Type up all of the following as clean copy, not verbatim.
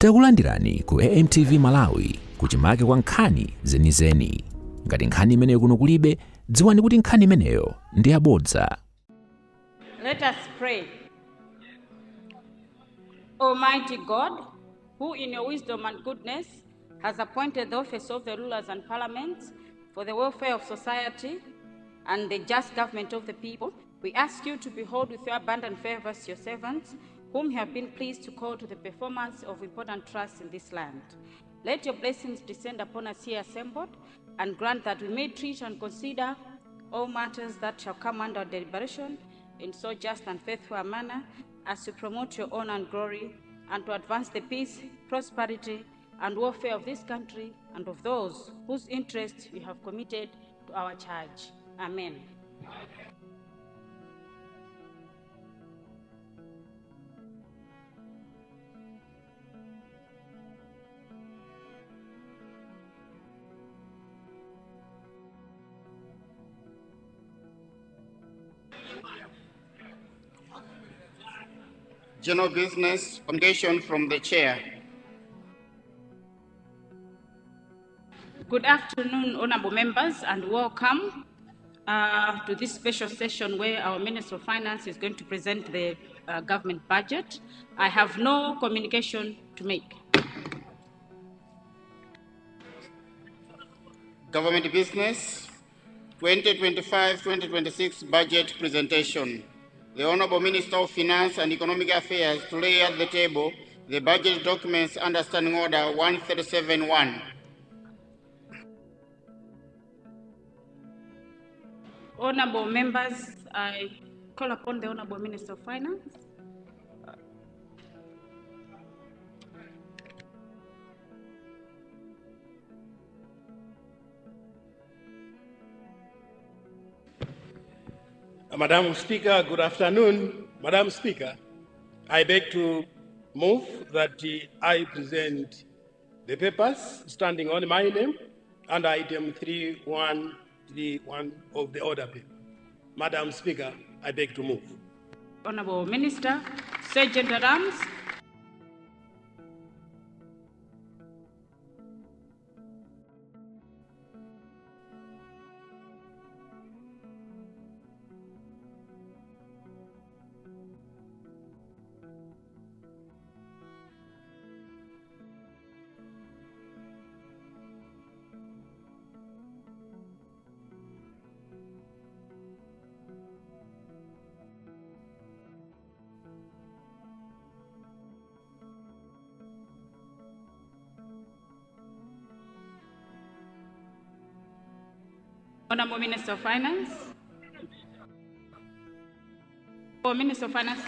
Takulandirani ku AMTV Malawi kuchimake kwa nkhani zenizeni. Ngati nkhani imeneyo kuno kulibe, dziwani kuti nkhani imeneyo ndi yabodza. Let us pray. Almighty God, who in your wisdom and goodness has appointed the office of the rulers and parliaments for the welfare of society and the just government of the people, we ask you to behold with your abundant favors your servants, whom you have been pleased to call to the performance of important trusts in this land. Let your blessings descend upon us here assembled, and grant that we may treat and consider all matters that shall come under deliberation in so just and faithful a manner as to promote your honor and glory, and to advance the peace, prosperity, and welfare of this country and of those whose interests you have committed to our charge. Amen. General business, communication from the chair. Good afternoon, honorable members, and welcome to this special session where our Minister of Finance is going to present the government budget. I have no communication to make. Government business, 2025-2026 budget presentation. The Honorable Minister of Finance and Economic Affairs to lay at the table the budget documents under Standing Order 137-1. Honorable members, I call upon the Honorable Minister of Finance. Madam Speaker, good afternoon. Madam Speaker, I beg to move that I present the papers standing on my name under item 3131 of the order paper. Madam Speaker, I beg to move. Honorable Minister, Sergeant at Arms. Honorable Minister of Finance. Oh, Minister of Finance.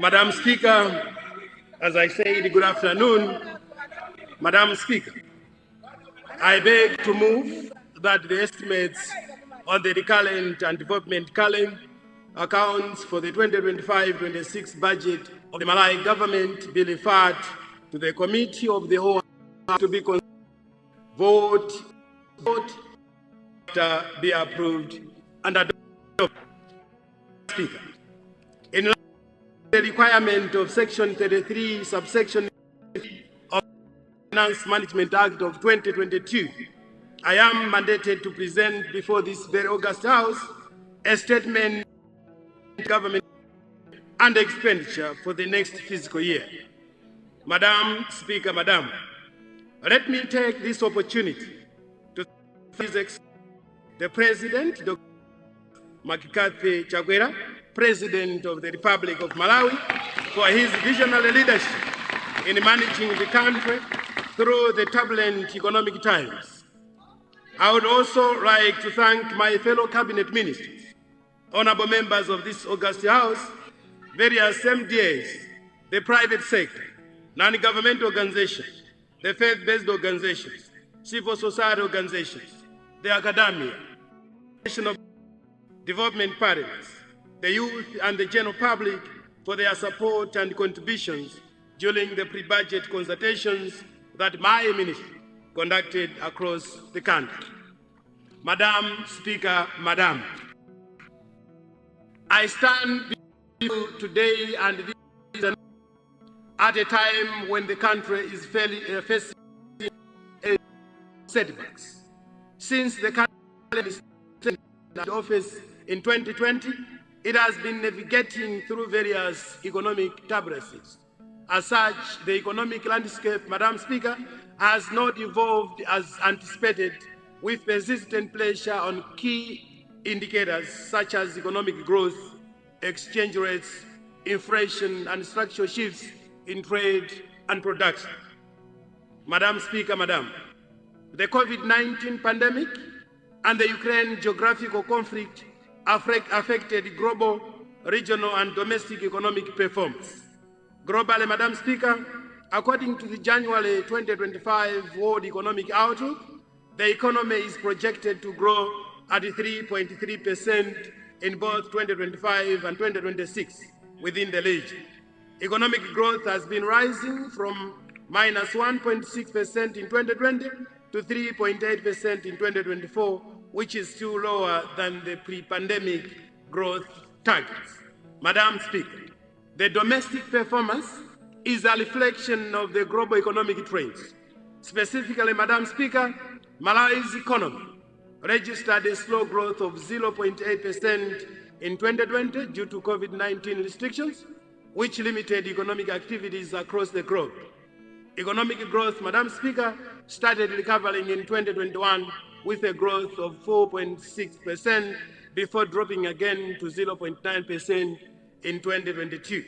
Madam Speaker, as I said, good afternoon. Madam Speaker, I beg to move that the estimates on the recurrent and development current accounts for the 2025-26 budget of the Malawi government be referred to the Committee of the Whole to be considered, vote, be approved and adopted. Speaker, in line with the requirement of Section 33, subsection of the Finance Management Act of 2022, I am mandated to present before this very august House a statement of government and expenditure for the next fiscal year. Madam Speaker, let me take this opportunity to thank the President, Dr. Makikathi Chagwera, President of the Republic of Malawi, for his visionary leadership in managing the country through the turbulent economic times. I would also like to thank my fellow cabinet ministers, honorable members of this august House, various MDAs, the private sector, non-governmental organizations, the faith-based organizations, civil society organizations, the academia, national development partners, the youth and the general public for their support and contributions during the pre-budget consultations that my ministry conducted across the country. Madam Speaker, Madam, I stand before you today and this at a time when the country is facing setbacks. Since the country is in office in 2020, it has been navigating through various economic turbulences. As such, the economic landscape, Madam Speaker, has not evolved as anticipated, with persistent pressure on key indicators such as economic growth, exchange rates, inflation, and structural shifts in trade and production. Madam Speaker, Madam, the COVID-19 pandemic and the Ukraine geographical conflict affected global, regional, and domestic economic performance. Globally, Madam Speaker, according to the January 2025 World Economic Outlook, the economy is projected to grow at 3.3% in both 2025 and 2026 within the region. Economic growth has been rising from minus 1.6% in 2020 to 3.8% in 2024, which is still lower than the pre-pandemic growth targets. Madam Speaker, the domestic performance is a reflection of the global economic trends. Specifically, Madam Speaker, Malawi's economy registered a slow growth of 0.8% in 2020 due to COVID-19 restrictions, which limited economic activities across the globe. Economic growth, Madam Speaker, started recovering in 2021 with a growth of 4.6% before dropping again to 0.9% in 2022.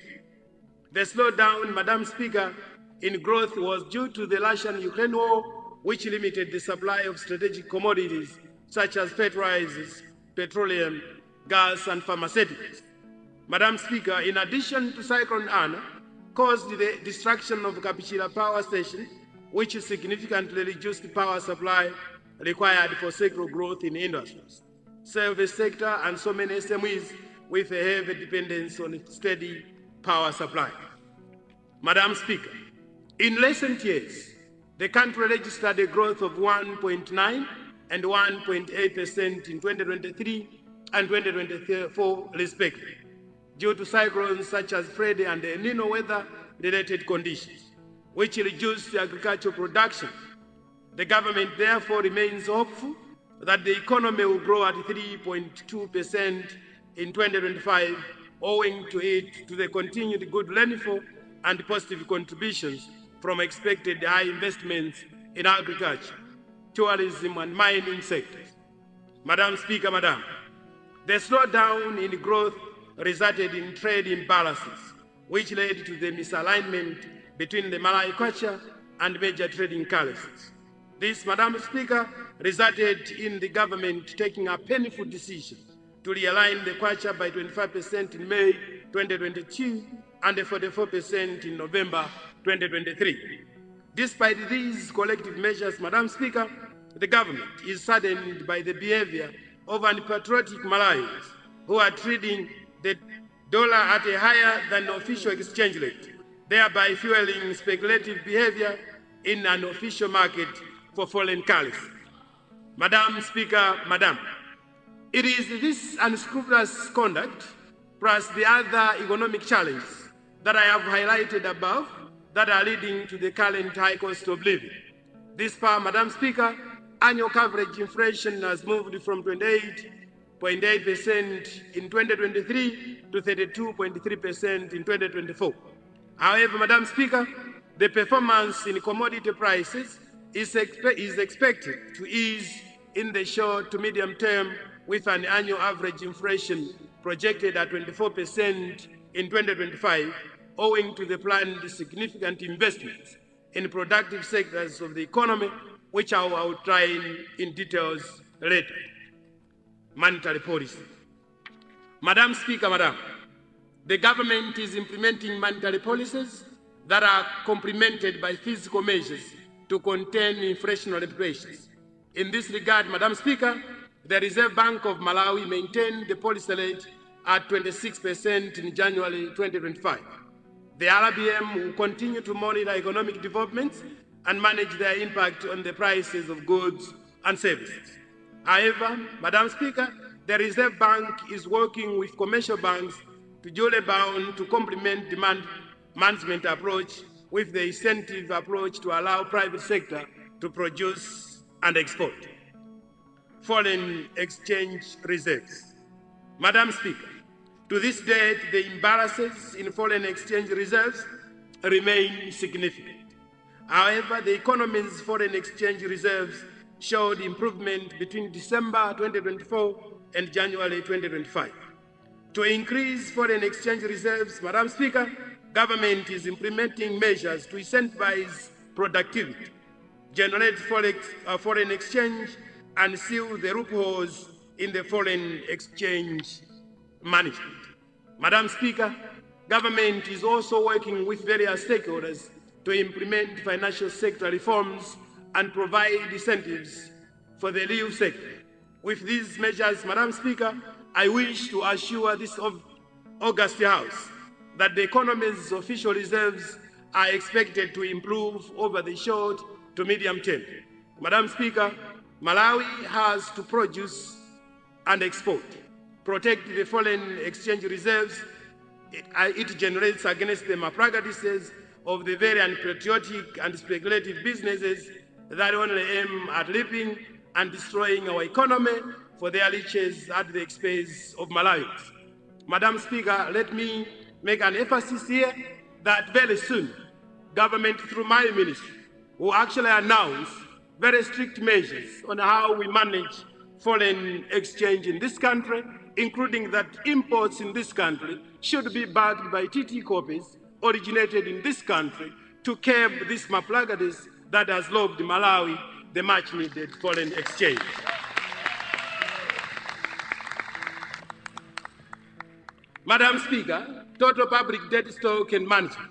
The slowdown, Madam Speaker, in growth was due to the Russian-Ukraine war, which limited the supply of strategic commodities such as fertilizers, petroleum, gas, and pharmaceuticals. Madam Speaker, in addition to Cyclone Anna, caused the destruction of Kapchira Power Station, which significantly reduced the power supply required for sectoral growth in industries, service sector, and so many SMEs with a heavy dependence on steady power supply. Madam Speaker, in recent years, the country registered a growth of 1.9 and 1.8% in 2023 and 2024 respectively, due to cyclones such as Freddy and El Nino weather-related conditions, which reduced agricultural production. The government therefore remains hopeful that the economy will grow at 3.2% in 2025, owing to the continued good rainfall and positive contributions from expected high investments in agriculture, tourism, and mining sectors. Madam Speaker, Madam, the slowdown in growth resulted in trade imbalances, which led to the misalignment between the Malawi kwacha and major trading currencies. This, Madam Speaker, resulted in the government taking a painful decision to realign the kwacha by 25% in May 2022 and 44% in November 2023. Despite these collective measures, Madam Speaker, the government is saddened by the behavior of unpatriotic Malawians who are trading the dollar at a higher than official exchange rate, thereby fueling speculative behavior in an official market for foreign currency. Madam Speaker, Madam, it is this unscrupulous conduct, plus the other economic challenges that I have highlighted above, that are leading to the current high cost of living. This far, Madam Speaker, annual coverage inflation has moved from 28.8% in 2023 to 32.3% in 2024. However, Madam Speaker, the performance in commodity prices is expected to ease in the short to medium term, with an annual average inflation projected at 24% in 2025, owing to the planned significant investments in productive sectors of the economy, which I will outline in details later. Monetary policy. Madam Speaker, Madam, the government is implementing monetary policies that are complemented by fiscal measures to contain inflationary pressures. In this regard, Madam Speaker, the Reserve Bank of Malawi maintained the policy rate at 26% in January 2025. The RBM will continue to monitor economic developments and manage their impact on the prices of goods and services. However, Madam Speaker, the Reserve Bank is working with commercial banks to duly bound to complement demand management approach with the incentive approach to allow private sector to produce and export. Foreign exchange reserves. Madam Speaker, to this date, the imbalances in foreign exchange reserves remain significant. However, the economy's foreign exchange reserves showed improvement between December 2024 and January 2025. To increase foreign exchange reserves, Madam Speaker, government is implementing measures to incentivize productivity, generate foreign exchange, and seal the loopholes in the foreign exchange management. Madam Speaker, government is also working with various stakeholders to implement financial sector reforms and provide incentives for the real sector. With these measures, Madam Speaker, I wish to assure this August House that the economy's official reserves are expected to improve over the short to medium term. Madam Speaker, Malawi has to produce and export, protect the foreign exchange reserves it generates against the malpractices of the very unpatriotic and speculative businesses that only aim at reaping and destroying our economy for their riches at the expense of Malawians. Madam Speaker, let me make an emphasis here that very soon, government through my ministry will actually announce very strict measures on how we manage foreign exchange in this country, including that imports in this country should be backed by TT copies originated in this country to curb this malpractice that has robbed Malawi the much-needed foreign exchange. Madam Speaker, total public debt stock and management.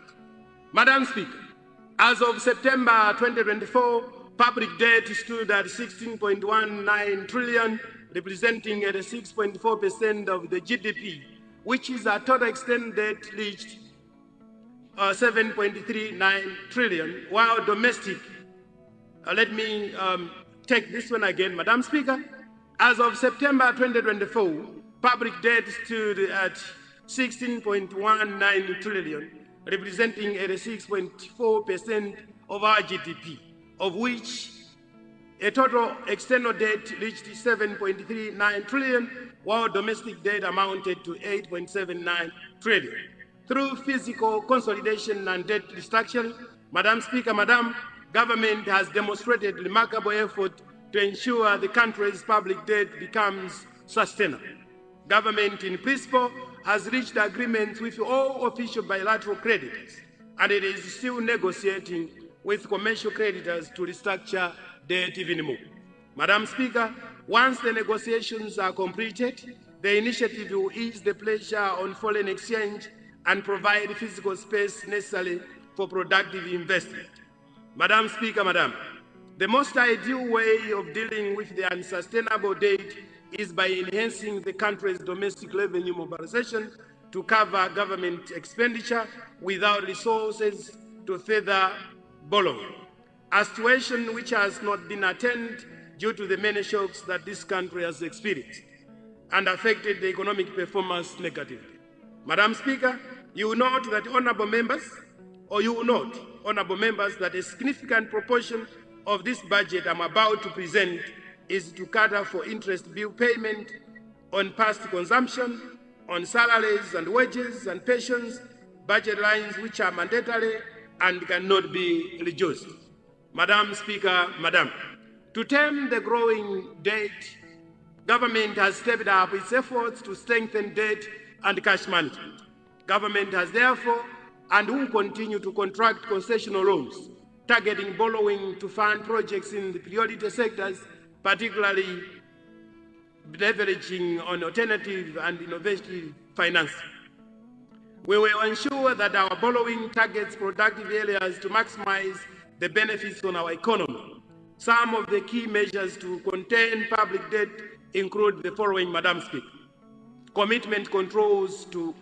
Madam Speaker, as of September 2024, public debt stood at 16.19 trillion, representing 86.4% of the GDP, which is a total external debt reached 7.39 trillion, while domestic, let me take this one again, Madam Speaker. As of September 2024, public debt stood at 16.19 trillion, representing 86.4% of our GDP, of which a total external debt reached 7.39 trillion, while domestic debt amounted to 8.79 trillion. Through physical consolidation and debt restructuring, Madam Speaker, government has demonstrated remarkable effort to ensure the country's public debt becomes sustainable. Government, in principle, has reached agreements with all official bilateral creditors, and it is still negotiating with commercial creditors to restructure debt even more. Madam Speaker, once the negotiations are completed, the initiative will ease the pressure on foreign exchange and provide physical space necessary for productive investment. Madam Speaker, the most ideal way of dealing with the unsustainable debt is by enhancing the country's domestic revenue mobilization to cover government expenditure without resources to further borrowing, a situation which has not been attained due to the many shocks that this country has experienced and affected the economic performance negatively. Madam Speaker, you will note that that a significant proportion of this budget I'm about to present is to cater for interest bill payment on past consumption, on salaries and wages and pensions, budget lines which are mandatory and cannot be reduced. Madam Speaker, to tame the growing debt, government has stepped up its efforts to strengthen debt and cash management. Government has therefore and will continue to contract concessional loans, targeting borrowing to fund projects in the priority sectors, particularly leveraging on alternative and innovative financing. We will ensure that our borrowing targets productive areas to maximize the benefits on our economy. Some of the key measures to contain public debt include the following, Madam Speaker. Commitment controls to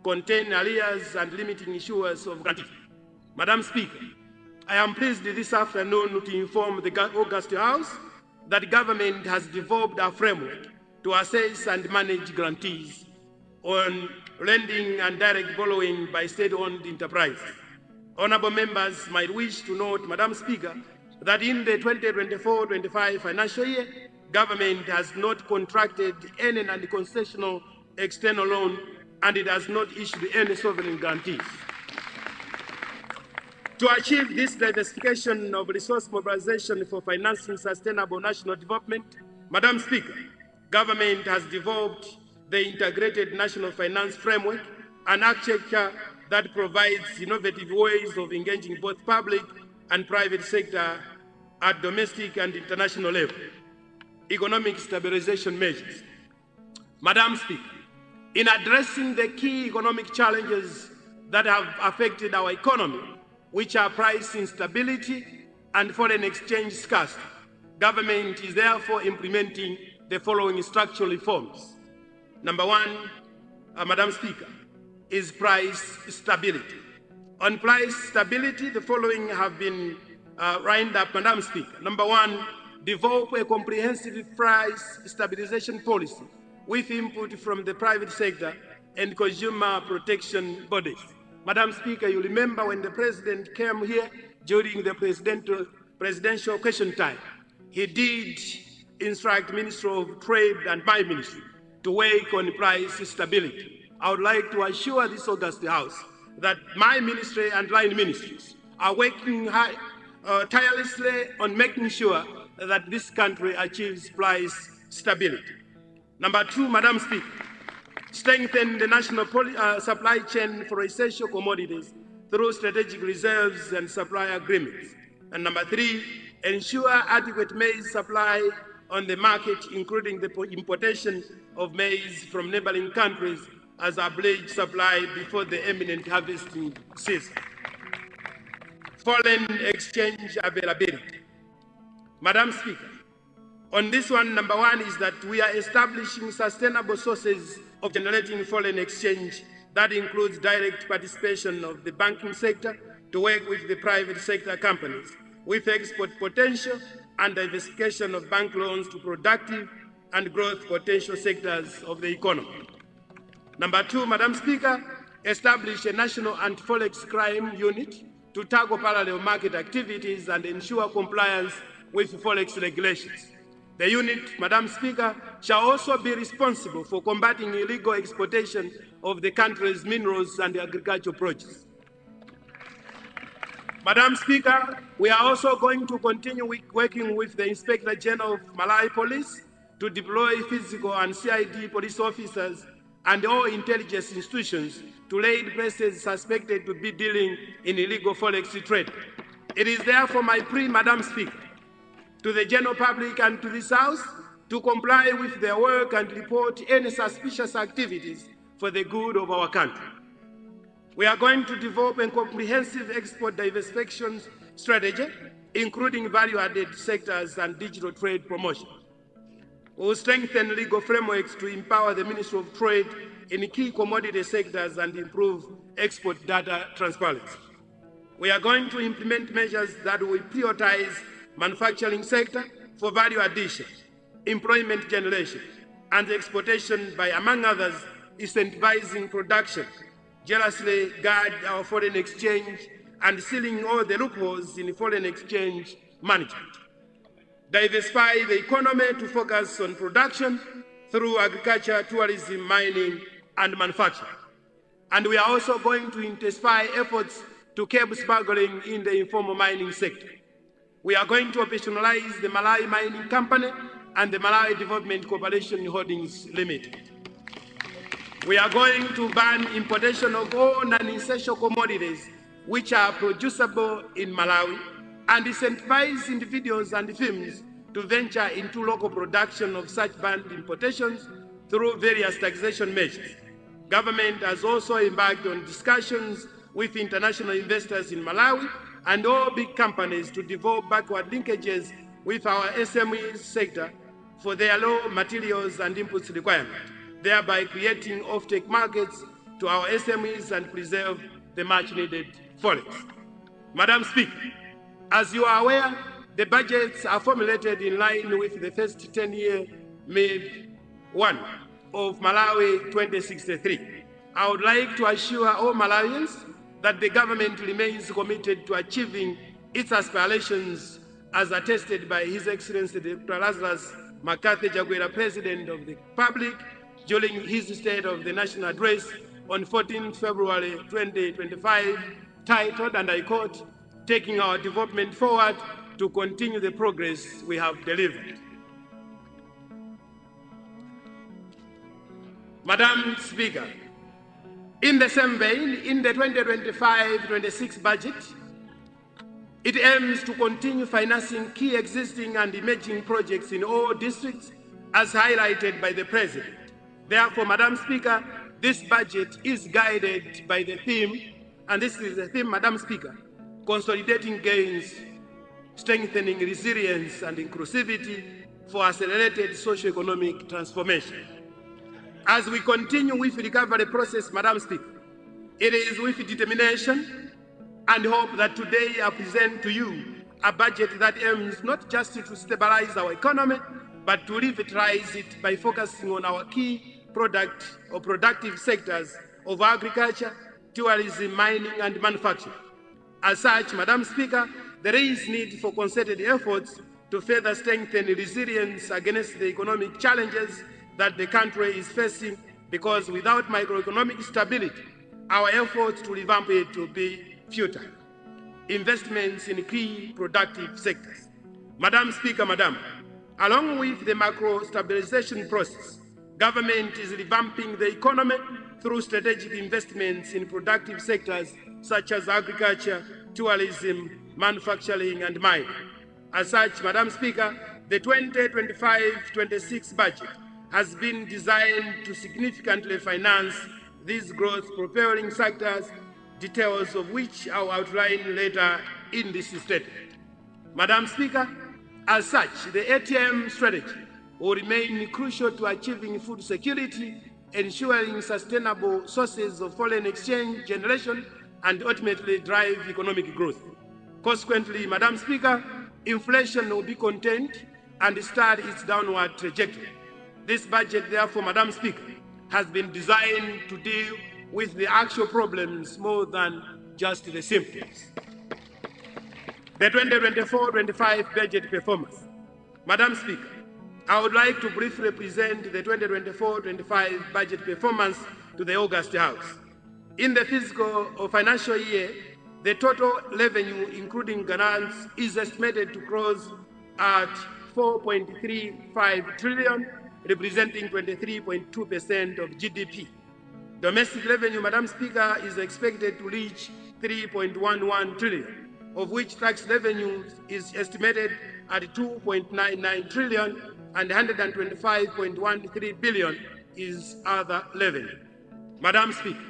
contain arrears and limiting issuers of grantees. Madam Speaker, I am pleased this afternoon to inform the August House that government has developed a framework to assess and manage grantees on lending and direct borrowing by state-owned enterprises. Honourable members might wish to note, Madam Speaker, that in the 2024-25 financial year, government has not contracted any non-concessional external loan and it has not issued any sovereign guarantees. To achieve this diversification of resource mobilization for financing sustainable national development, Madam Speaker, government has developed the Integrated National Finance Framework, an architecture that provides innovative ways of engaging both public and private sector at domestic and international level. Economic stabilization measures. Madam Speaker, in addressing the key economic challenges that have affected our economy, which are price instability and foreign exchange scarcity, government is therefore implementing the following structural reforms. Number one, Madam Speaker, is price stability. On price stability, the following have been lined up, Madam Speaker. Number one, develop a comprehensive price stabilization policy with input from the private sector and consumer protection bodies. Madam Speaker, you remember when the President came here during the presidential question time, he did instruct Minister of Trade and my ministry to work on price stability. I would like to assure this August House that my ministry and line ministries are working tirelessly on making sure that this country achieves price stability. Number two, Madam Speaker, strengthen the national supply chain for essential commodities through strategic reserves and supply agreements. And number three, ensure adequate maize supply on the market, including the importation of maize from neighboring countries as a pledged supply before the imminent harvesting season. Foreign exchange availability. Madam Speaker, on this one, number one is that we are establishing sustainable sources of generating foreign exchange that includes direct participation of the banking sector to work with the private sector companies with export potential and diversification of bank loans to productive and growth potential sectors of the economy. Number two, Madam Speaker, establish a national anti-forex crime unit to tackle parallel market activities and ensure compliance with forex regulations. The unit, Madam Speaker, shall also be responsible for combating illegal exportation of the country's minerals and agricultural produce. Madam Speaker, we are also going to continue working with the Inspector General of Malawi Police to deploy physical and CID police officers and all intelligence institutions to raid places suspected to be dealing in illegal forex trade. It is therefore my plea, Madam Speaker, to the general public and to this House to comply with their work and report any suspicious activities for the good of our country. We are going to develop a comprehensive export diversification strategy, including value-added sectors and digital trade promotion. We will strengthen legal frameworks to empower the Ministry of Trade in key commodity sectors and improve export data transparency. We are going to implement measures that will prioritize manufacturing sector for value addition, employment generation, and exportation by, among others, incentivizing production, jealously guard our foreign exchange, and sealing all the loopholes in foreign exchange management. Diversify the economy to focus on production through agriculture, tourism, mining, and manufacturing. And we are also going to intensify efforts to curb smuggling in the informal mining sector. We are going to operationalize the Malawi Mining Company and the Malawi Development Corporation Holdings Limited. We are going to ban importation of all non-essential commodities which are producible in Malawi and incentivize individuals and firms to venture into local production of such banned importations through various taxation measures. Government has also embarked on discussions with international investors in Malawi and all big companies to develop backward linkages with our SME sector for their raw materials and inputs requirement, thereby creating off-take markets to our SMEs and preserve the much-needed forex. Madam Speaker, as you are aware, the budgets are formulated in line with the first 10-year MIP-1 of Malawi 2063. I would like to assure all Malawians that the government remains committed to achieving its aspirations as attested by His Excellency Dr. Lazarus McCarthy Jagwera, President of the Republic, during his State of the National Address on 14 February 2025, titled, and I quote, "Taking our development forward to continue the progress we have delivered." Madam Speaker, in the same vein, in the 2025-26 budget, it aims to continue financing key existing and emerging projects in all districts as highlighted by the President. Therefore, Madam Speaker, this budget is guided by the theme, and this is the theme, Madam Speaker, consolidating gains, strengthening resilience and inclusivity for accelerated socio-economic transformation. As we continue with the recovery process, Madam Speaker, it is with determination and hope that today I present to you a budget that aims not just to stabilize our economy, but to revitalize it by focusing on our key product or productive sectors of agriculture, tourism, mining, and manufacturing. As such, Madam Speaker, there is need for concerted efforts to further strengthen resilience against the economic challenges that the country is facing, because without microeconomic stability, our efforts to revamp it will be futile. Investments in key productive sectors. Madam Speaker, along with the macro stabilization process, government is revamping the economy through strategic investments in productive sectors such as agriculture, tourism, manufacturing, and mining. As such, Madam Speaker, the 2025-26 budget has been designed to significantly finance these growth-propelling sectors, details of which I will outline later in this statement. Madam Speaker, as such, the ATM strategy will remain crucial to achieving food security, ensuring sustainable sources of foreign exchange generation, and ultimately drive economic growth. Consequently, Madam Speaker, inflation will be contained and start its downward trajectory. This budget, therefore, Madam Speaker, has been designed to deal with the actual problems more than just the symptoms. The 2024-25 budget performance. Madam Speaker, I would like to briefly present the 2024-25 budget performance to the August House. In the fiscal or financial year, the total revenue, including grants, is estimated to close at 4.35 trillion, representing 23.2% of GDP. Domestic revenue, Madam Speaker, is expected to reach 3.11 trillion, of which tax revenue is estimated at 2.99 trillion and 125.13 billion is other revenue. Madam Speaker,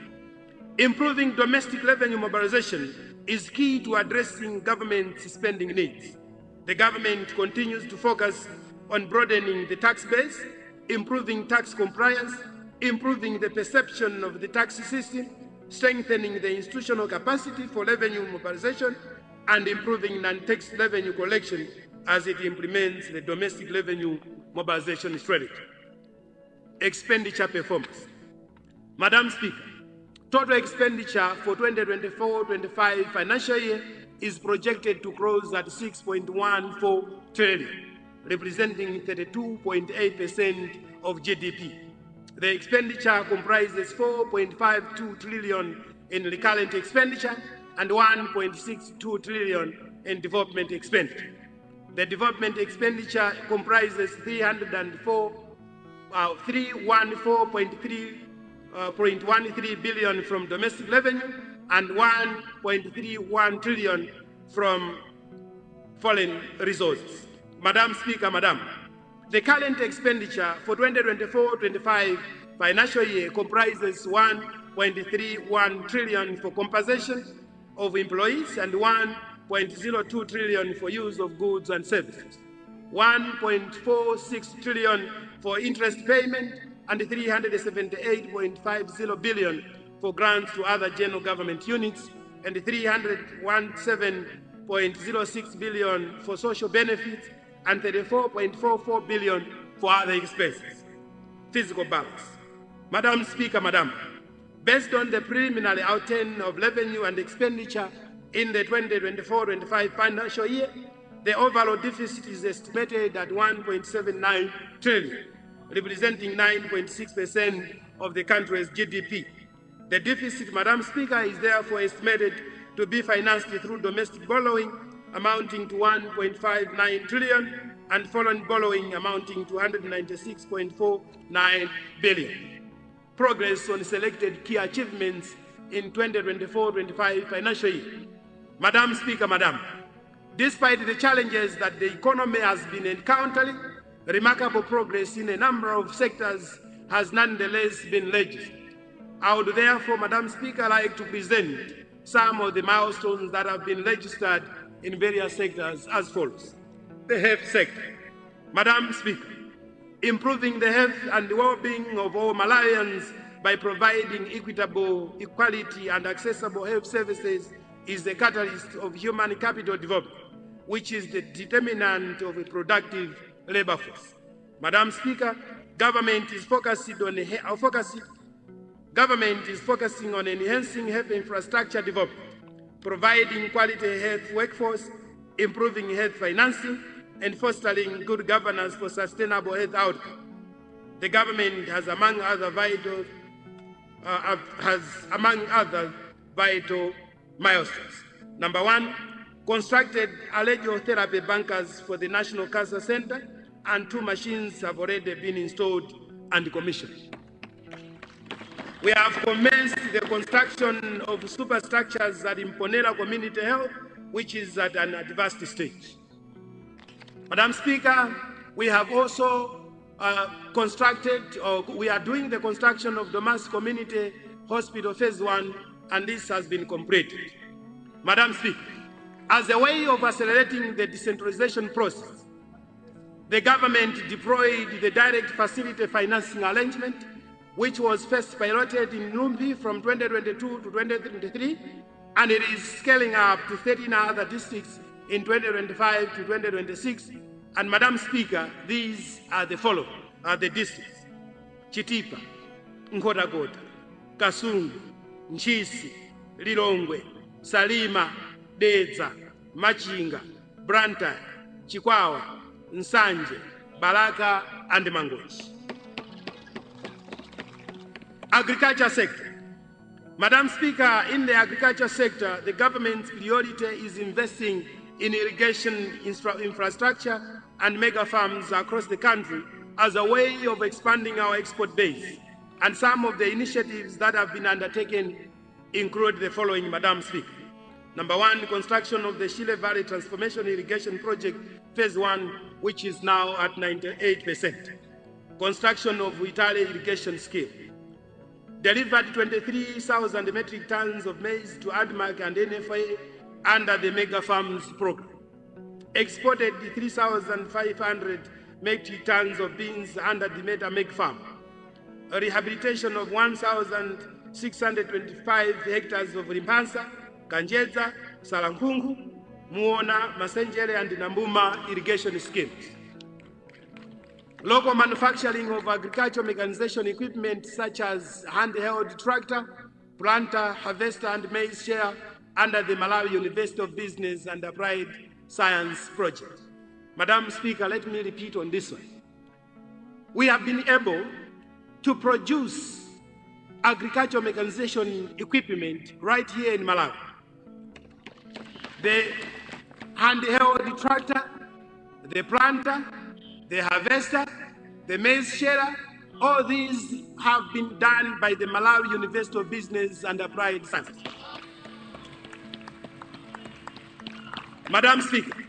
improving domestic revenue mobilization is key to addressing government spending needs. The government continues to focus on broadening the tax base, improving tax compliance, improving the perception of the tax system, strengthening the institutional capacity for revenue mobilization, and improving non-tax revenue collection as it implements the domestic revenue mobilization strategy. Expenditure performance. Madam Speaker, total expenditure for 2024-25 financial year is projected to close at 6.14 trillion, representing 32.8% of GDP. The expenditure comprises 4.52 trillion in recurrent expenditure and 1.62 trillion in development expenditure. The development expenditure comprises 314.13 billion from domestic revenue and 1.31 trillion from foreign resources. Madam Speaker, the current expenditure for 2024-25 financial year comprises 1.31 trillion for compensation of employees and 1.02 trillion for use of goods and services, 1.46 trillion for interest payment, and 378.50 billion for grants to other general government units, and 317.06 billion for social benefits, and 34.44 billion for other expenses. Physical balance. Madam Speaker, based on the preliminary outturn of revenue and expenditure in the 2024-25 financial year, the overall deficit is estimated at 1.79 trillion, representing 9.6% of the country's GDP. The deficit, Madam Speaker, is therefore estimated to be financed through domestic borrowing amounting to 1.59 trillion and foreign borrowing amounting to 196.49 billion. Progress on selected key achievements in 2024-25 financial year. Madam Speaker, despite the challenges that the economy has been encountering, remarkable progress in a number of sectors has nonetheless been registered. I would therefore, Madam Speaker, like to present some of the milestones that have been registered in various sectors as follows. The health sector. Madam Speaker, improving the health and well-being of all Malawians by providing equitable, equality, and accessible health services is the catalyst of human capital development, which is the determinant of a productive labor force. Madam Speaker, government is focusing on enhancing health infrastructure development, providing quality health workforce, improving health financing, and fostering good governance for sustainable health outcomes. The government has, among other vital milestones. Number one, constructed radiotherapy bunkers for the National Cancer Center, and 2 machines have already been installed and commissioned. We have commenced the construction of superstructures at Imponera Community Health, which is at an advanced stage. Madam Speaker, we have also we are doing the construction of Domas Community Hospital Phase 1, and this has been completed. Madam Speaker, as a way of accelerating the decentralization process, the government deployed the direct facility financing arrangement, which was first piloted in Lumpi from 2022 to 2023, and it is scaling up to 13 other districts in 2025 to 2026. And Madam Speaker, these are the following, the districts: Chitipa, Nkhotakota, Kasungu, Nchisi, Lilongwe, Salima, Dedza, Machinga, Blantyre, Chikwawa, Nsanje, Balaka, and Mangochi. Agriculture sector. Madam Speaker, in the agriculture sector, the government's priority is investing in irrigation infrastructure and mega farms across the country as a way of expanding our export base. And some of the initiatives that have been undertaken include the following, Madam Speaker. Number one, construction of the Shile Valley Transformation Irrigation Project Phase 1, which is now at 98%. Construction of Vitale Irrigation Scheme. Delivered 23,000 metric tons of maize to ADMAC and NFA under the Mega Farms program. Exported 3,500 metric tons of beans under the Meta-Meg Farm. A rehabilitation of 1,625 hectares of Rimpansa, Kanjeza, Salankungu, Muona, Masenjere, and Nambuma irrigation schemes. Local manufacturing of agricultural mechanization equipment such as handheld tractor, planter, harvester, and maize share under the Malawi University of Business and Applied Science project. Madam Speaker, let me repeat on this one. We have been able to produce agricultural mechanization equipment right here in Malawi. The handheld tractor, the planter, the harvester, the maize sheller, all these have been done by the Malawi University of Business and Applied Science. Madam Speaker,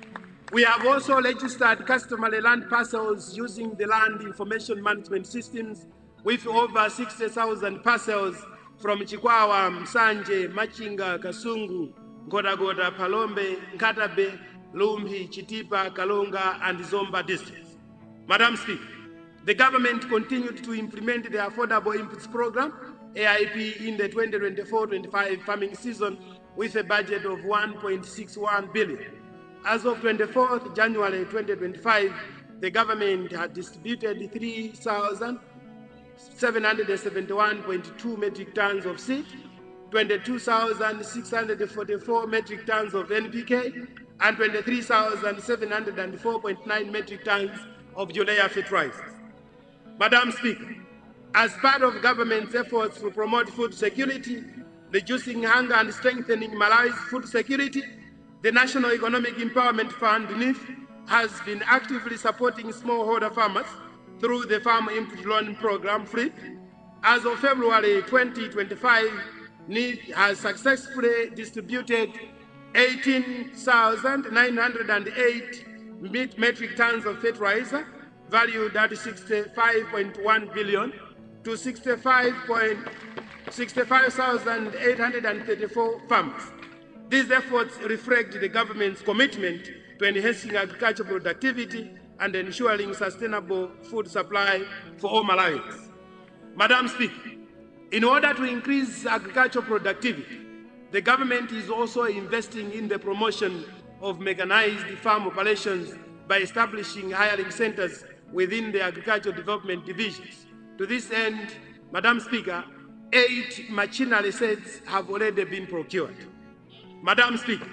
we have also registered customary land parcels using the land information management systems with over 60,000 parcels from Chikwawa, Msanje, Machinga, Kasungu, Godagoda, Palombe, Nkatabe, Lumhi, Chitipa, Kalonga, and Zomba districts. Madam Speaker, the government continued to implement the Affordable Inputs Program, AIP, in the 2024-25 farming season with a budget of 1.61 billion. As of 24th January 2025, the government had distributed 3,771.2 metric tons of seed, 22,644 metric tons of NPK, and 23,704.9 metric tons of urea fertilizers. Madam Speaker, as part of government's efforts to promote food security, reducing hunger and strengthening Malawi's food security, the National Economic Empowerment Fund, NIF, has been actively supporting smallholder farmers through the Farm Input Loan Program, FRIP. As of February 2025, NIF has successfully distributed 18,908 metric tons of fertilizer, valued at 65.1 billion, to 65,834 farmers. These efforts reflect the government's commitment to enhancing agricultural productivity and ensuring sustainable food supply for all Malawians. Madam Speaker, in order to increase agricultural productivity, the government is also investing in the promotion of mechanized farm operations by establishing hiring centers within the agricultural development divisions. To this end, Madam Speaker, 8 machinery sets have already been procured. Madam Speaker,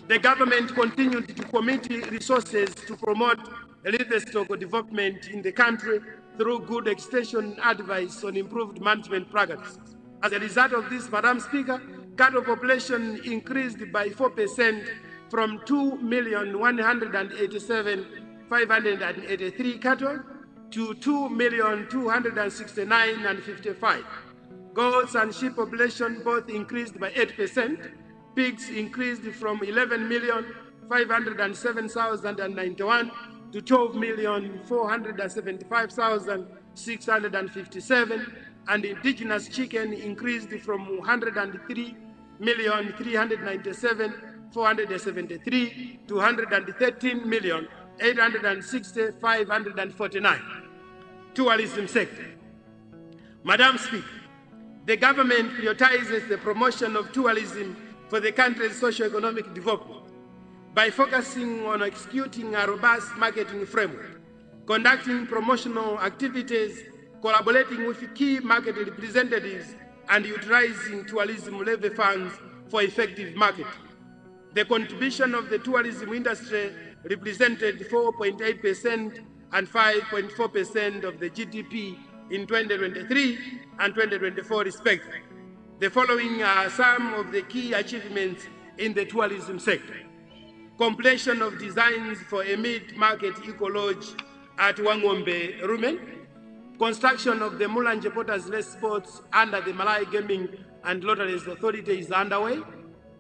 the government continued to commit resources to promote livestock development in the country through good extension advice on improved management practices. As a result of this, Madam Speaker, cattle population increased by 4% from 2,187,583 cattle to 2,269,055. Goats and sheep population both increased by 8%. Pigs increased from 11,507,091 to 12,475,657, and indigenous chicken increased from 103,397,473 to 113,860,549. Tourism sector. Madam Speaker, the government prioritizes the promotion of tourism for the country's socio-economic development by focusing on executing a robust marketing framework, conducting promotional activities, collaborating with key market representatives, and utilizing tourism levy funds for effective marketing. The contribution of the tourism industry represented 4.8% and 5.4% of the GDP in 2023 and 2024 respectively. The following are some of the key achievements in the tourism sector. Completion of designs for a mid-market eco-lodge at Wangombe, Rumen. Construction of the Mulanje Porters Race Sports under the Malawi Gaming and Lotteries Authority is underway,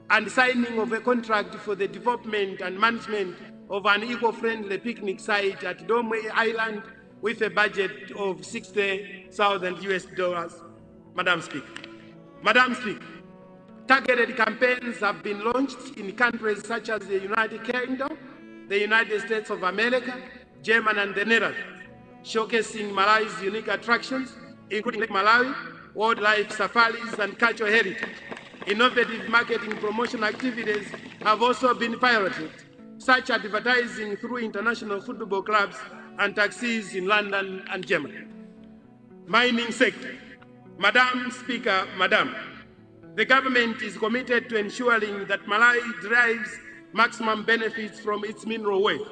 and signing of a contract for the development and management of an eco-friendly picnic site at Domwe Island with a budget of $60,000. Madam Speaker. Madam Speaker, targeted campaigns have been launched in countries such as the United Kingdom, the United States of America, Germany, and the Netherlands, showcasing Malawi's unique attractions, including Lake Malawi, wildlife safaris, and cultural heritage. Innovative marketing promotion activities have also been piloted, such as advertising through international football clubs and taxis in London and Germany. Mining sector. Madam Speaker, the government is committed to ensuring that Malawi derives maximum benefits from its mineral wealth.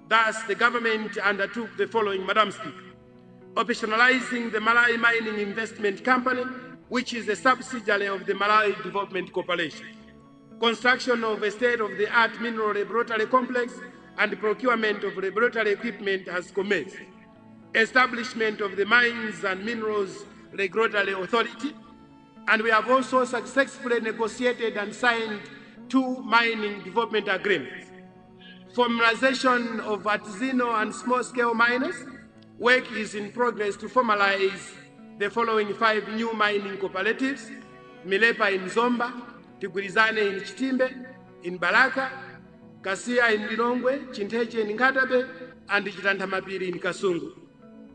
Thus, the government undertook the following, Madam Speaker: operationalizing the Malawi Mining Investment Company, which is a subsidiary of the Malawi Development Corporation. Construction of a state-of-the-art mineral laboratory complex and procurement of laboratory equipment has commenced. Establishment of the Mines and Minerals Regulatory Authority, and we have also successfully negotiated and signed 2 mining development agreements. Formalization of artisanal and small-scale miners. Work is in progress to formalize the following 5 new mining cooperatives: Milepa in Zomba, tigwirizane in Chitimbe, in Baraka, Kasia in Lilongwe, Chinteche in Nkatabe, and Chitanthamapiri in Kasungu.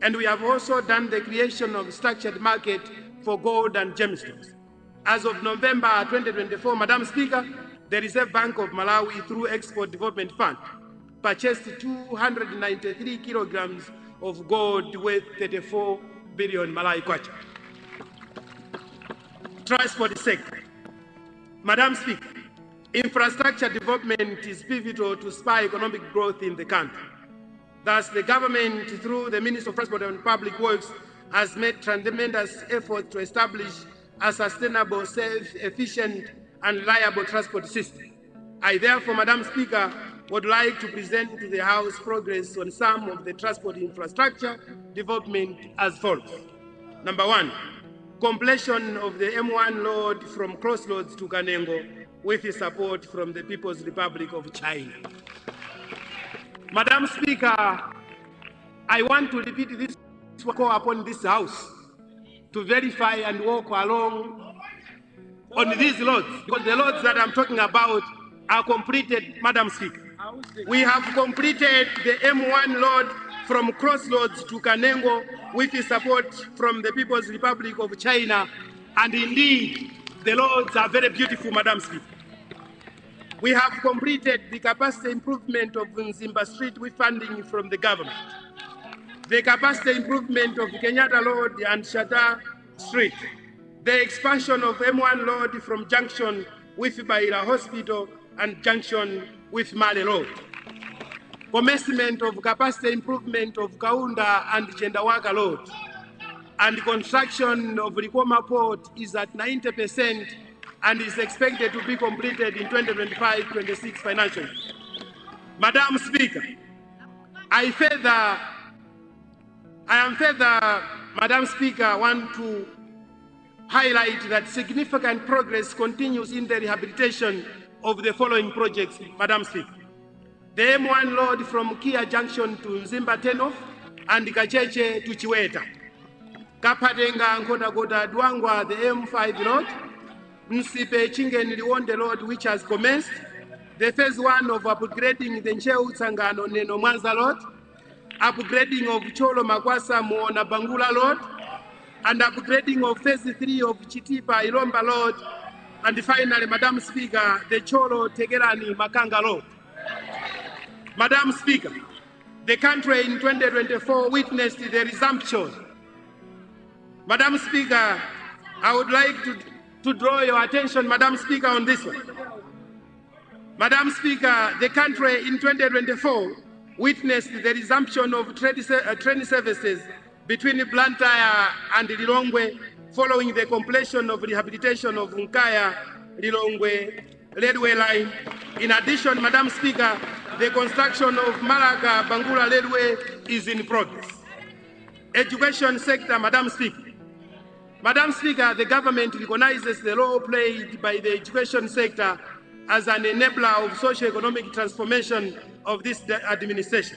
And we have also done the creation of structured market for gold and gemstones. As of November 2024, Madam Speaker, the Reserve Bank of Malawi, through Export Development Fund, purchased 293 kilograms of gold worth 34 billion Malawi kwacha. Transport sector. Madam Speaker, infrastructure development is pivotal to spur economic growth in the country. Thus, the government, through the Ministry of Transport and Public Works, has made tremendous efforts to establish a sustainable, safe, efficient, and reliable transport system. I therefore, Madam Speaker, would like to present to the House progress on some of the transport infrastructure development as follows. Number one, completion of the M1 road from Crossroads to Kanengo with support from the People's Republic of China. Madam Speaker, I want to repeat this call upon this House to verify and walk along on these roads, because the roads that I'm talking about are completed, Madam Speaker. We have completed the M1 road from Crossroads to Kanengo with the support from the People's Republic of China, and indeed, the roads are very beautiful, Madam Speaker. We have completed the capacity improvement of Nzimba Street with funding from the government, the capacity improvement of Kenyatta Road and Shatta Street, the expansion of M1 Road from junction with Baila Hospital and junction with Male Road, commencement of capacity improvement of Kaunda and Chendawaka Road, and construction of Likoma Port is at 90% and is expected to be completed in 2025-26 financial year. Madam Speaker, Madam Speaker, want to highlight that significant progress continues in the rehabilitation of the following projects, Madam Speaker. The M1 road from Kia Junction to Nzimba Tenof and Kacheche to Chiweta. Kapatenga Nkota Dwangwa, the M5 road. Msipe Chingen Liwonde road, which has commenced. The phase 1 of upgrading the Ncheu Tsangano Neno Mwanza road. Upgrading of Cholo Makwasa Muona Bangula road. And upgrading of phase 3 of Chitipa Ilomba road. And finally, Madam Speaker, the Cholo Tegerani Makanga road. Madam Speaker, the country in 2024 witnessed the resumption. Madam Speaker, I would like to draw your attention, Madam Speaker, on this one. Madam Speaker, the country in 2024 witnessed the resumption of train services between Blantyre and Lilongwe following the completion of rehabilitation of Nkaya-Lilongwe railway line. In addition, Madam Speaker, the construction of Malaga-Bangula railway is in progress. Education sector, Madam Speaker. Madam Speaker, the government recognizes the role played by the education sector as an enabler of socio-economic transformation of this administration.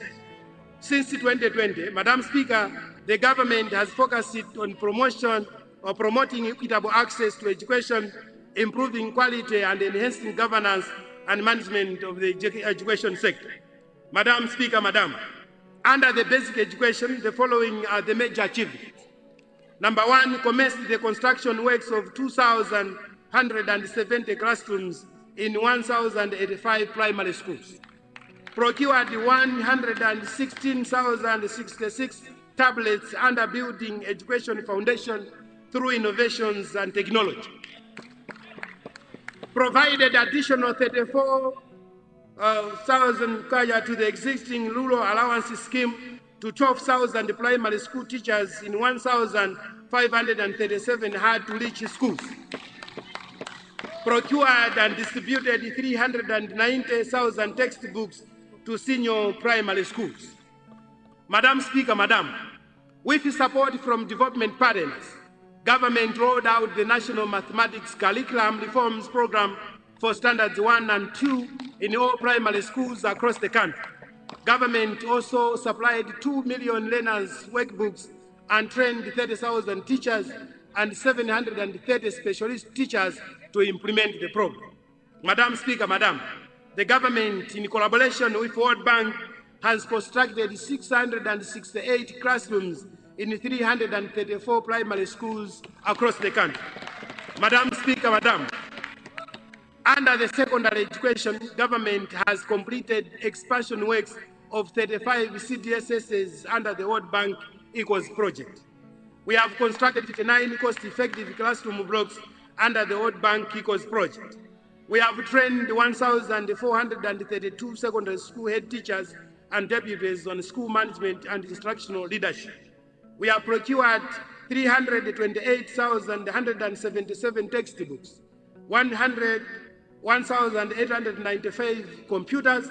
Since 2020, Madam Speaker, the government has focused on promoting equitable access to education, improving quality and enhancing governance and management of the education sector. Madam Speaker, under the basic education, the following are the major achievements. Number one, commenced the construction works of 2,170 classrooms in 1,085 primary schools. Procured 116,066 tablets under Building Education Foundation through innovations and technology. Provided additional 34,000 kaya to the existing rural allowance scheme to 12,000 primary school teachers in 1,537 hard-to-reach schools. Procured and distributed 390,000 textbooks to senior primary schools. Madam Speaker, with support from development partners, government rolled out the National Mathematics Curriculum Reforms Program for Standards 1 and 2 in all primary schools across the country. Government also supplied 2 million learners workbooks and trained 30,000 teachers and 730 specialist teachers to implement the program. Madam Speaker, the government, in collaboration with World Bank, has constructed 668 classrooms in 334 primary schools across the country. Madam Speaker, under the secondary education, government has completed expansion works of 35 CDSSs under the World Bank Equals project. We have constructed 59 cost-effective classroom blocks under the World Bank Equals project. We have trained 1,432 secondary school head teachers and deputies on school management and instructional leadership. We have procured 328,177 textbooks, 1,895 computers,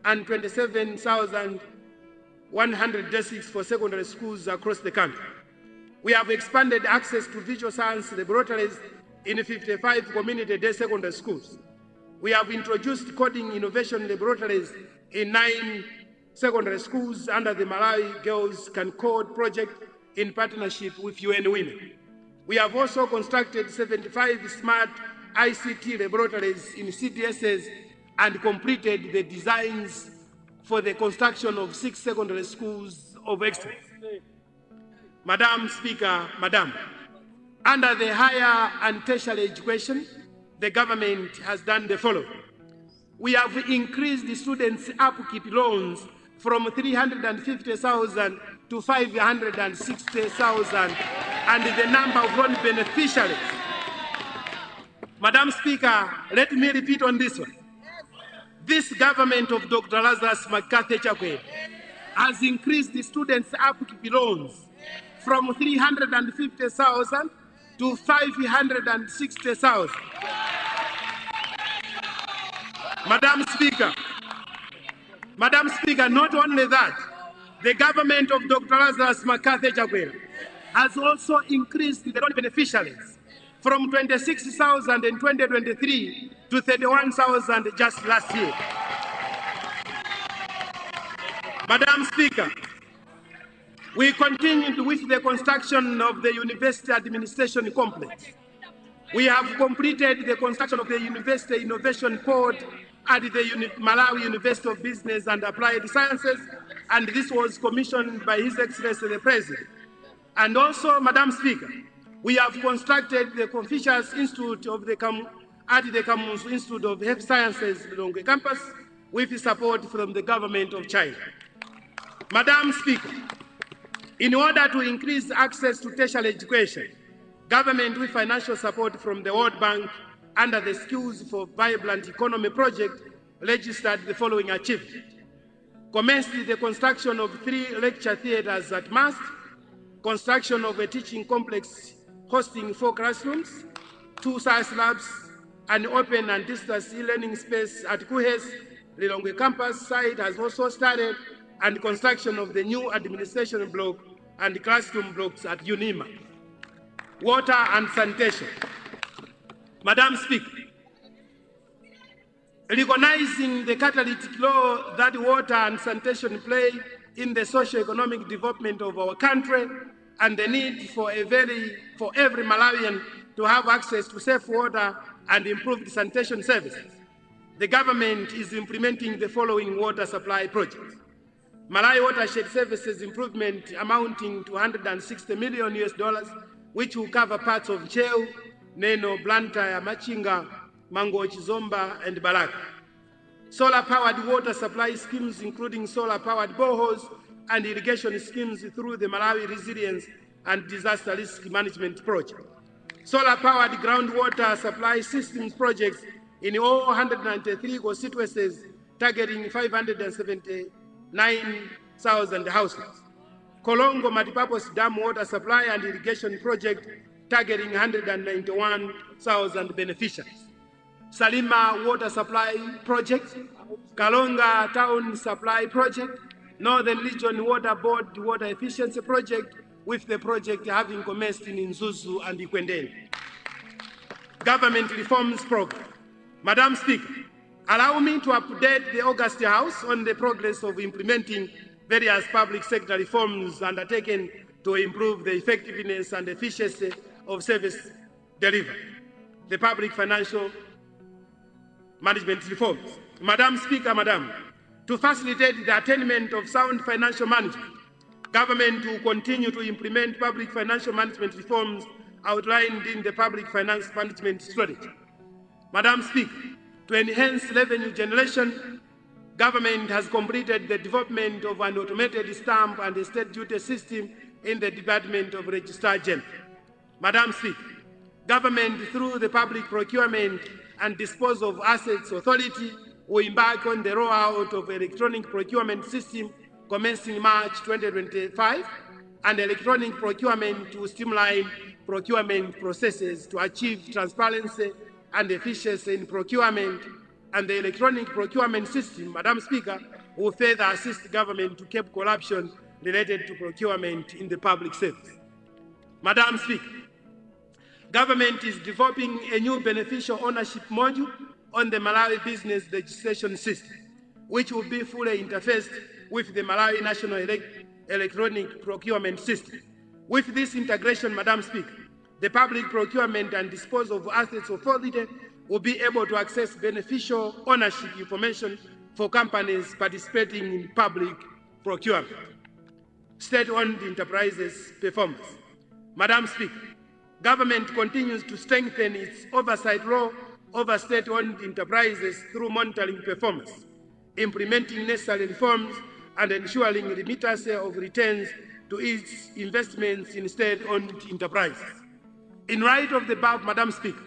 and 27,100 desks for secondary schools across the country. We have expanded access to visual science laboratories in 55 community-day secondary schools. We have introduced coding innovation laboratories in 9 secondary schools under the Malawi Girls Can Code project in partnership with UN Women. We have also constructed 75 smart ICT laboratories in CDSs and completed the designs for the construction of 6 secondary schools of excellence. Madam Speaker, under the higher and tertiary education, the government has done the following. We have increased the students' upkeep loans from 350,000 to 560,000 and the number of loan beneficiaries. Madam Speaker, let me repeat on this one. This government of Dr. Lazarus McCarthy Chakwera has increased the students' upkeep loans from 350,000 to 560,000. Madam Speaker, not only that, the government of Dr. Lazarus McCarthy Chakwera has also increased the loan beneficiaries from 26,000 in 2023 to 31,000 just last year. Madam Speaker, we continued with the construction of the University Administration Complex. We have completed the construction of the University Innovation Port at the Malawi University of Business and Applied Sciences, and this was commissioned by His Excellency the President. And also, Madam Speaker, we have constructed the Confucius Institute of the Kamuzu Institute of Health Sciences, Lilongwe campus, with support from the government of China. Madam Speaker, in order to increase access to tertiary education, government with financial support from the World Bank under the Skills for Vibrant Economy project registered the following achievement. Commenced the construction of 3 lecture theaters at Mast, construction of a teaching complex hosting 4 classrooms, 2 science labs, an open and distance e-learning space at Kuhes, Lilongwe campus site has also started, and construction of the new administration block and classroom blocks at UNIMA. Water and sanitation. Madam Speaker, recognizing the catalytic role that water and sanitation play in the socio-economic development of our country and the need for every Malawian to have access to safe water and improved sanitation services, the government is implementing the following water supply projects. Malawi Watershed Services improvement amounting to $160 million, which will cover parts of Cheu, Neno, Blantyre, Machinga, Mango, Chizomba, and Baraka. Solar-powered water supply schemes, including solar-powered boreholes and irrigation schemes through the Malawi Resilience and Disaster Risk Management Project. Solar-powered groundwater supply systems projects in all 193 constituencies, targeting 579,000 households. Kolongo multipurpose dam water supply and irrigation project, targeting 191,000 beneficiaries. Salima water supply project, Kalonga town supply project, Northern Region Water Board water efficiency project, with the project having commenced in Nzuzu and Ikwendeni. Government reforms program. Madam Speaker, allow me to update the August House on the progress of implementing various public sector reforms undertaken to improve the effectiveness and efficiency of service delivery. the public financial management reforms. Madam Speaker, to facilitate the attainment of sound financial management, government will continue to implement public financial management reforms outlined in the public finance management strategy. Madam Speaker, to enhance revenue generation, government has completed the development of an automated stamp and estate duty system in the Department of Registrar General. Madam Speaker, government through the Public Procurement and Disposal of Assets Authority will embark on the rollout of electronic procurement system commencing March 2025, and electronic procurement to streamline procurement processes to achieve transparency and efficiency in procurement, and the electronic procurement system, Madam Speaker, will further assist government to curb corruption related to procurement in the public service. Madam Speaker, government is developing a new beneficial ownership module on the Malawi business legislation system, which will be fully interfaced with the Malawi National Electronic Procurement System. With this integration, Madam Speaker, the Public Procurement and Disposal of Assets Authority will be able to access beneficial ownership information for companies participating in public procurement. State-owned enterprises performance. Madam Speaker, government continues to strengthen its oversight role over state-owned enterprises through monitoring performance, implementing necessary reforms, and ensuring remittance of returns to its investments in state-owned enterprises. In light of the above, Madam Speaker,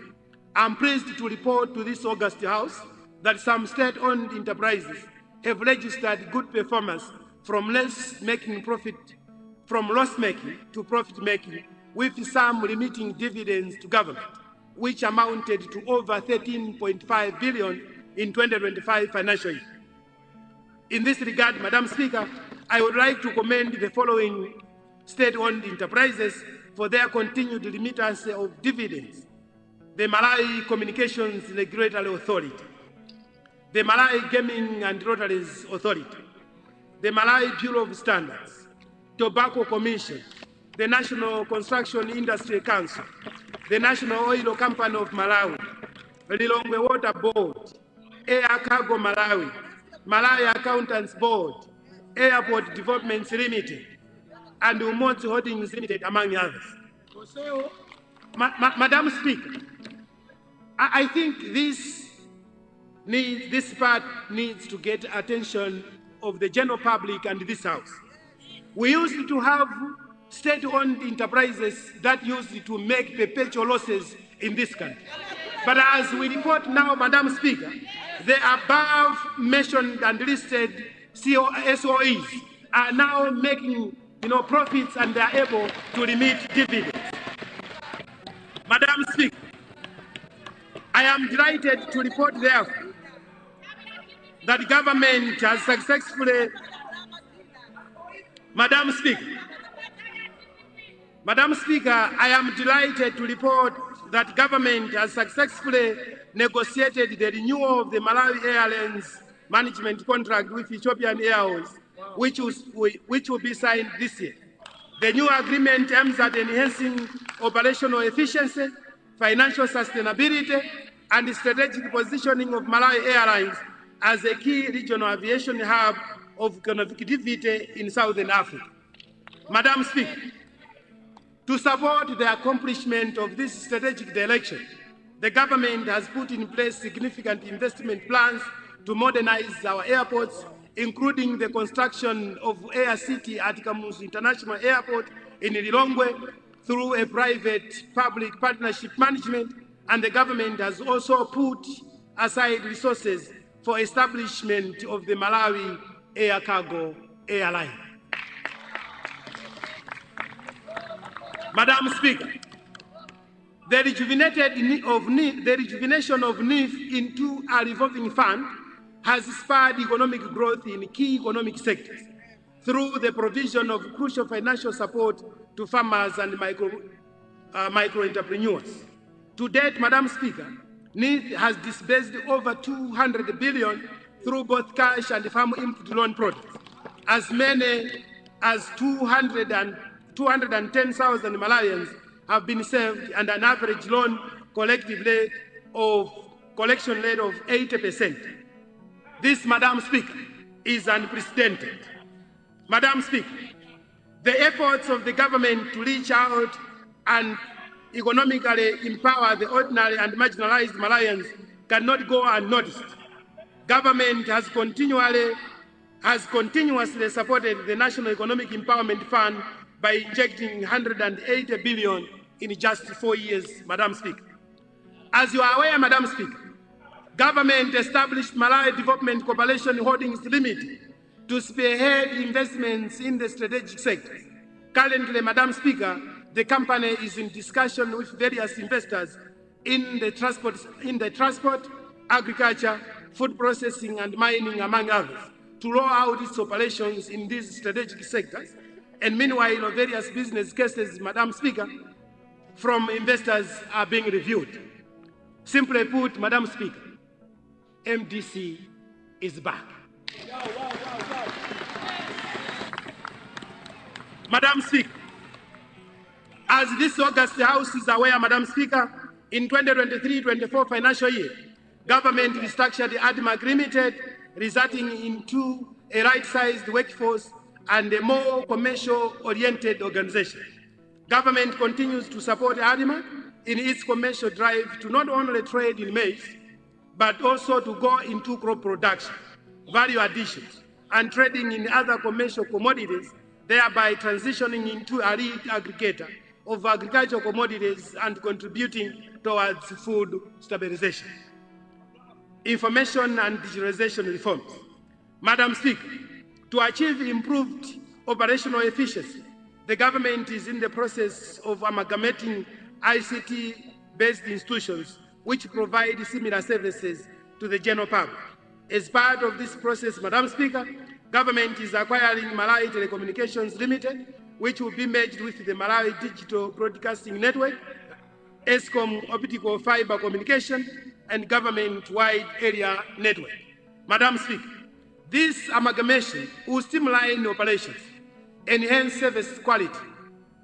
I am pleased to report to this august House that some state-owned enterprises have registered good performance from loss-making to profit-making, with some remitting dividends to government, which amounted to over 13.5 billion in 2025 financial year. In this regard, Madam Speaker, I would like to commend the following state-owned enterprises for their continued remittance of dividends: the Malawi Communications Regulatory Authority, the Malawi Gaming and Lotteries Authority, the Malawi Bureau of Standards, Tobacco Commission, the National Construction Industry Council, the National Oil Company of Malawi, Lilongwe Water Board, Air Cargo Malawi, Malawi Accountants Board, Airport Developments Limited, and Umoti Holdings Limited, among others. Madam Speaker, I think this part needs to get attention of the general public and this House. We used to have state-owned enterprises that used to make perpetual losses in this country. But as we report now, Madam Speaker, the above mentioned and listed SOEs are now making profits, and they are able to remit dividends. Madam Speaker, I am delighted to report therefore that government has successfully Madam Speaker, I am delighted to report that government has successfully negotiated the renewal of the Malawi Airlines management contract with Ethiopian Airways, which will be signed this year. The new agreement aims at enhancing operational efficiency, financial sustainability, and the strategic positioning of Malawi Airlines as a key regional aviation hub of connectivity in Southern Africa. Madam Speaker, to support the accomplishment of this strategic direction, the government has put in place significant investment plans to modernize our airports, including the construction of Air City at Kamuzu International Airport in Lilongwe through a private-public partnership management, and the government has also put aside resources for establishment of the Malawi Air Cargo Airline. Madam Speaker, the rejuvenation of NIF into a revolving fund has spurred economic growth in key economic sectors through the provision of crucial financial support to farmers and micro-entrepreneurs. To date, Madam Speaker, NIF has disbursed over 200 billion through both cash and farm input loan products. As many as 210,000 Malawians have been served, and an average loan collection rate of 80%. This, Madam Speaker, is unprecedented. Madam Speaker, the efforts of the government to reach out and economically empower the ordinary and marginalized Malawians cannot go unnoticed. Government has continuously supported the National Economic Empowerment Fund by injecting 180 billion in just 4 years, Madam Speaker. As you are aware, Madam Speaker, government established Malawi Development Corporation Holdings Limited to spearhead investments in the strategic sectors. Currently, Madam Speaker, the company is in discussion with various investors in the transport, agriculture, food processing, and mining, among others, to roll out its operations in these strategic sectors. And meanwhile, various business cases, Madam Speaker, from investors are being reviewed. Simply put, Madam Speaker, MDC is back. Madam Speaker, as this August the House is aware, Madam Speaker, in 2023-24 financial year, government restructured the ADMAC Limited, resulting into a right-sized workforce and a more commercial-oriented organization. Government continues to support ADMAC in its commercial drive to not only trade in maize, but also to go into crop production, value additions, and trading in other commercial commodities, thereby transitioning into a lead aggregator of agricultural commodities and contributing towards food stabilization. Information and digitalization reforms. Madam Speaker, to achieve improved operational efficiency, the government is in the process of amalgamating ICT-based institutions which provide similar services to the general public. As part of this process, Madam Speaker, government is acquiring Malawi Telecommunications Limited, which will be merged with the Malawi Digital Broadcasting Network, ESCOM Optical Fiber Communication, and Government-Wide Area Network. Madam Speaker, this amalgamation will streamline operations, enhance service quality,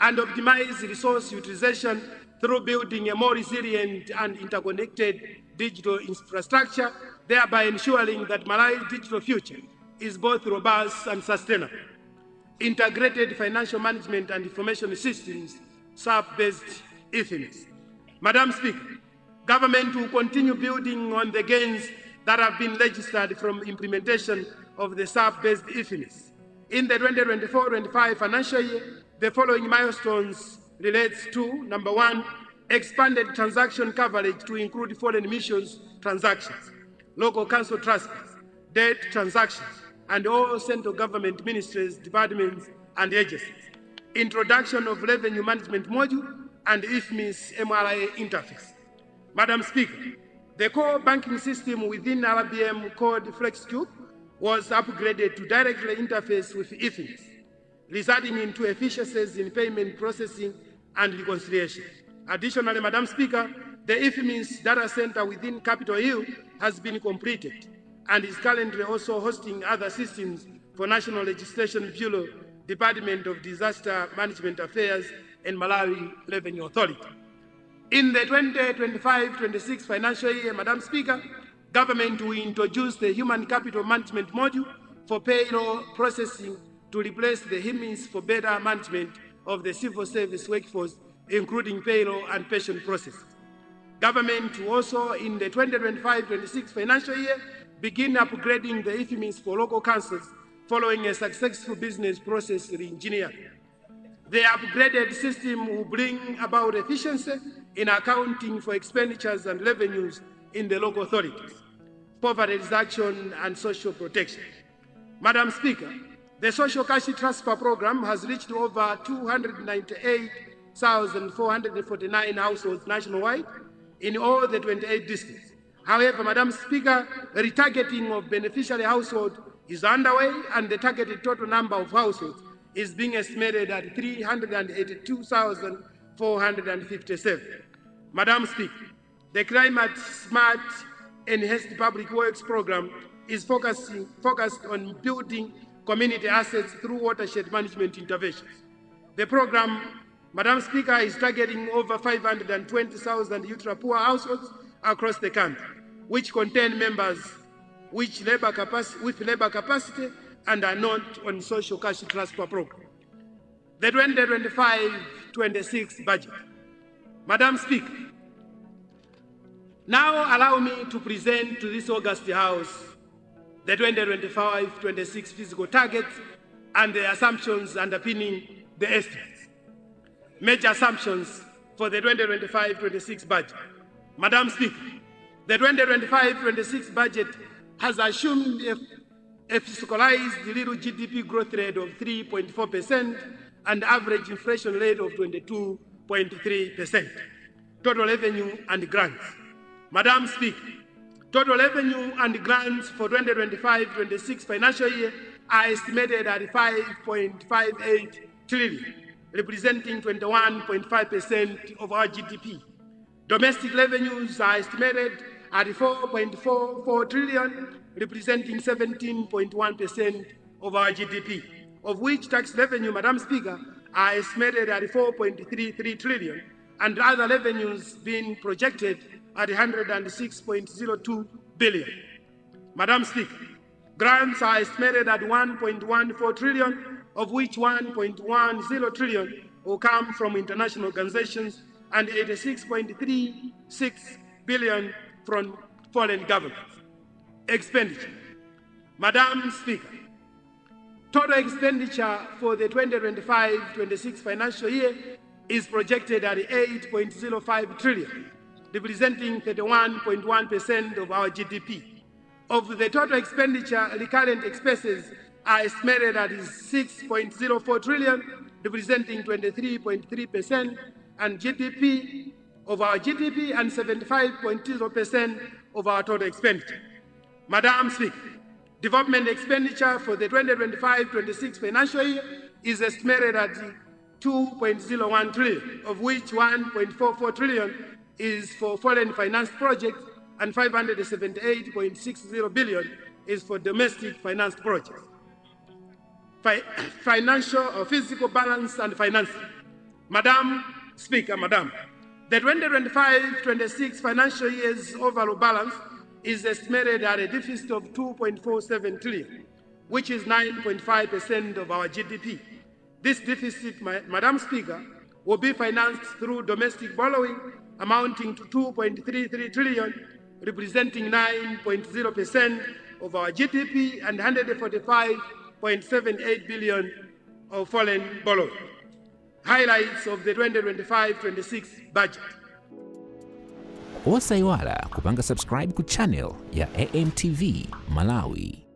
and optimize resource utilization through building a more resilient and interconnected digital infrastructure, thereby ensuring that Malawi's digital future is both robust and sustainable. Integrated financial management and information systems, SAP-based IFMIS. Madam Speaker, government will continue building on the gains that have been registered from implementation of the SAP-based IFMIS. In the 2024-25 financial year, the following milestones relates to, number one, expanded transaction coverage to include foreign missions transactions, local council transfers, debt transactions, and all central government ministries, departments, and agencies. Introduction of revenue management module and IFMIS MRA interface. Madam Speaker, the core banking system within RBM called FlexCube was upgraded to directly interface with IFMIS, resulting into efficiencies in payment processing and reconciliation. Additionally, Madam Speaker, the IFMIS data center within Capitol Hill has been completed and is currently also hosting other systems for National Legislation Bureau, Department of Disaster Management Affairs, and Malawi Revenue Authority. In the 2025-26 financial year, Madam Speaker, government will introduce the Human Capital Management module for payroll processing to replace the HIMIS for better management of the civil service workforce, including payroll and pension processes. Government will also, in the 2025-26 financial year, begin upgrading the IFMIS for local councils following a successful business process re-engineering. The upgraded system will bring about efficiency in accounting for expenditures and revenues in the local authorities, poverty reduction, and social protection. Madam Speaker, the social cash transfer program has reached over 298,449 households nationwide in all the 28 districts. However, Madam Speaker, retargeting of beneficiary households is underway, and the targeted total number of households is being estimated at 382,457. Madam Speaker, the Climate Smart Enhanced Public Works Program is focused on building community assets through watershed management interventions. The program Madam Speaker, is targeting over 520,000 ultra-poor households across the country, which contain members with labor capacity and are not on social cash transfer program. The 2025-26 budget. Madam Speaker, now allow me to present to this August House the 2025-26 fiscal targets and the assumptions underpinning the estimates. Major assumptions for the 2025-26 budget. Madam Speaker, the 2025-26 budget has assumed a fiscalized real GDP growth rate of 3.4% and average inflation rate of 22.3%. Total revenue and grants. Madam Speaker, total revenue and grants for 2025-26 financial year are estimated at 5.58 trillion, representing 21.5% of our GDP. Domestic revenues are estimated at 4.44 trillion, representing 17.1% of our GDP, of which tax revenue, Madam Speaker, are estimated at 4.33 trillion, and other revenues being projected at 106.02 billion. Madam Speaker, grants are estimated at 1.14 trillion, of which 1.10 trillion will come from international organizations and 86.36 billion from foreign governments. Expenditure. Madam Speaker, total expenditure for the 2025-26 financial year is projected at 8.05 trillion, representing 31.1% of our GDP. Of the total expenditure, recurrent expenses are estimated at 6.04 trillion, representing 23.3%, and GDP of our GDP and 75.0% of our total expenditure. Madam Speaker, development expenditure for the 2025-26 financial year is estimated at 2.01 trillion, of which 1.44 trillion is for foreign finance projects and 578.60 billion is for domestic financed projects. Financial or physical balance and financing. Madam Speaker, the 2025-26 financial year's overall balance is estimated at a deficit of 2.47 trillion, which is 9.5% of our GDP. This deficit, Madam Speaker, will be financed through domestic borrowing amounting to 2.33 trillion, representing 9.0% of our GDP and 145.78 billion of foreign borrowing. Highlights of the 2025-26 budget. Usaiwala kupanga subscribe ku channel ya AMTV Malawi.